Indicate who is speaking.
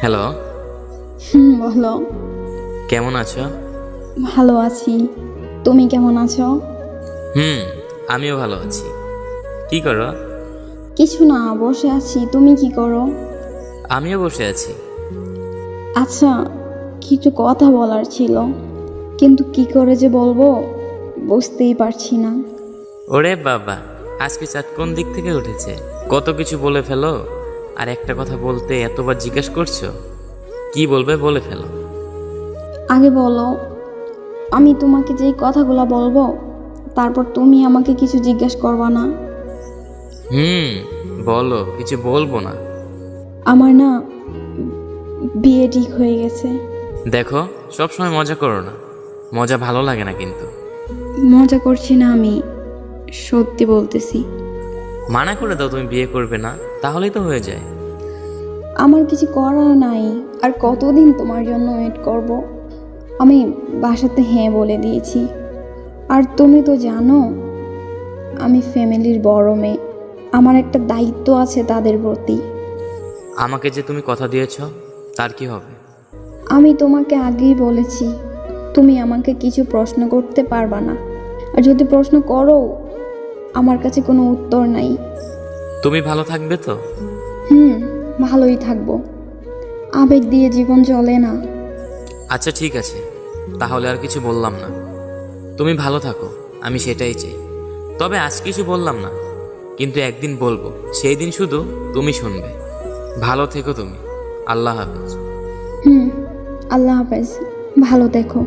Speaker 1: Hello.
Speaker 2: বলো।
Speaker 1: কেমন আছো?
Speaker 2: ভালো আছি। তুমি কেমন আছো?
Speaker 1: হুম, আমিও ভালো আছি। কি করো?
Speaker 2: কিছু না, বসে আছি। তুমি কি করো?
Speaker 1: আমিও বসে আছি।
Speaker 2: আচ্ছা, কিছু কথা বলার ছিল, কিন্তু কি করে যে বলবো বুঝতেই পারছি না।
Speaker 1: ওরে বাবা, আজকে চাঁদ কোন দিক থেকে উঠেছে? কত কিছু বলে ফেলো, আর একটা কথা বলতে এতবার জিজ্ঞেস করছো। কি বলবে বলে ফেলো।
Speaker 2: আগে বলো, আমি তোমাকে যেই কথাগুলো বলবো তারপর তুমি আমাকে কিছু জিজ্ঞেস করবা না?
Speaker 1: হুম, বলো, কিছু বলবো না।
Speaker 2: আমার না বিয়ে ঠিক হয়ে গেছে।
Speaker 1: দেখো, সবসময় মজা করো না, মজা ভালো লাগে না কিন্তু।
Speaker 2: মজা করছি না, আমি সত্যি বলতেছি।
Speaker 1: মানা করে দাও তুমি বিয়ে করবে না, তাহলেই তো হয়ে যায়।
Speaker 2: আমার কিছু করার নাই, আর কতদিন তোমার জন্য ওয়েট করব। আমি বাসাতে হ্যাঁ বলে দিয়েছি। আর তুমি তো জানো আমি ফ্যামিলির বড় মেয়ে, আমার একটা দায়িত্ব আছে তাদের প্রতি।
Speaker 1: আমাকে যে তুমি কথা দিয়েছো, তার কি হবে?
Speaker 2: আমি তোমাকে আগেই বলেছি তুমি আমাকে কিছু প্রশ্ন করতে পারবা না, আর যদি প্রশ্ন করো আমার কাছে কোনো উত্তর নাই।
Speaker 1: তুমি ভালো থাকবে তো?
Speaker 2: হুম, ভালোই থাকবো। আবেগ দিয়ে জীবন চলে না।
Speaker 1: আচ্ছা ঠিক আছে, তাহলে আর কিছু বললাম না। তুমি ভালো থাকো, আমি সেটাই চাই। তবে আজ কিছু বললাম না, কিন্তু একদিন বলবো, সেই দিন শুধু তুমি শুনবে। ভালো থেকো তুমি। আল্লাহ হাফেজ।
Speaker 2: হুম, আল্লাহ হাফেজ। ভালো দেখো।